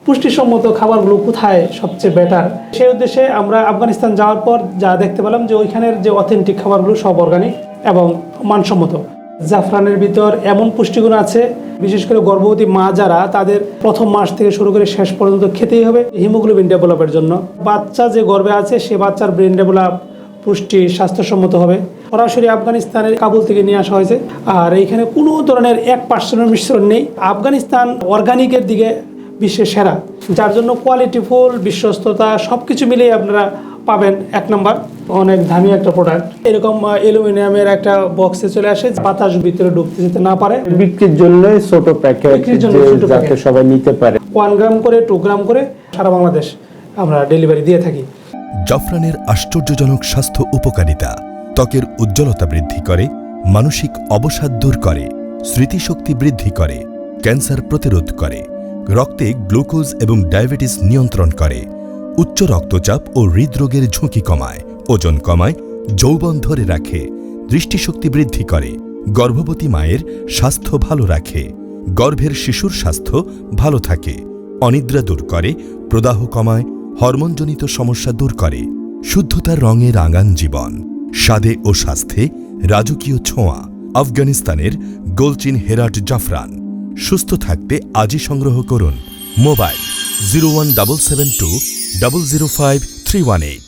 পুষ্টিসম্মত খাবারগুলো কোথায় সবচেয়ে বেটার, সেই উদ্দেশ্যে আমরা আফগানিস্তান যাওয়ার পর যা দেখতে পেলাম যে ওইখানের যে অথেন্টিক খাবারগুলো সব অর্গানিক এবং মানসম্মত। জাফরানের ভিতর এমন পুষ্টিগুণ আছে, বিশেষ করে গর্ভবতী মা যারা, তাদের প্রথম মাস থেকে শুরু করে শেষ পর্যন্ত খেতেই হবে হিমোগ্লোবিন ডেভেলপের জন্য। বাচ্চা যে গর্ভে আছে সে বাচ্চার ব্রেন ডেভেলপ, পুষ্টি, স্বাস্থ্যসম্মত হবে। সরাসরি আফগানিস্তানের কাবুল থেকে নিয়ে আসা হয়েছে, আর এইখানে কোনো ধরনের 1% মিশ্রণ নেই। আফগানিস্তান অর্গানিকের দিকে বিশ্বের সেরা, যার জন্য কোয়ালিটিফুল, বিশ্বস্ততা সব কিছু মিলিয়ে আপনারা পাবেন 1 নম্বর। অনেক দামি একটা প্রোডাক্ট, এরকম অ্যালুমিনিয়ামের একটা বক্সে চলে আসে, বাতাস ভিতরে ঢুকতে যেতে না পারে। বিক্রির জন্য ছোট প্যাকেট, যাতে সবাই নিতে পারে। 1 গ্রাম করে, 2 গ্রাম করে সারা বাংলাদেশ আমরা ডেলিভারি দিয়ে থাকি। জাফরানের আশ্চর্যজনক স্বাস্থ্য উপকারিতা ত্বকের উজ্জ্বলতা বৃদ্ধি করে, মানসিক অবসাদ দূর করে, স্মৃতিশক্তি বৃদ্ধি করে, ক্যান্সার প্রতিরোধ করে, রক্তে গ্লুকোজ এবং ডায়াবেটিস নিয়ন্ত্রণ করে, উচ্চ রক্তচাপ ও হৃদরোগের ঝুঁকি কমায়, ওজন কমায়, যৌবন ধরে রাখে, দৃষ্টিশক্তি বৃদ্ধি করে, গর্ভবতী মায়ের স্বাস্থ্য ভালো রাখে, গর্ভের শিশুর স্বাস্থ্য ভালো থাকে, অনিদ্রা দূর করে, প্রদাহ কমায়, হরমোনজনিত সমস্যা দূর করে, শুদ্ধতার রঙে রাঙান জীবন, স্বাদে ও স্বাস্থ্যে রাজকীয় ছোঁয়া। আফগানিস্তানের গোলচিন হেরাট জাফরান। সুস্থ থাকতে আজই সংগ্রহ করুন। মোবাইল 01772 005 318।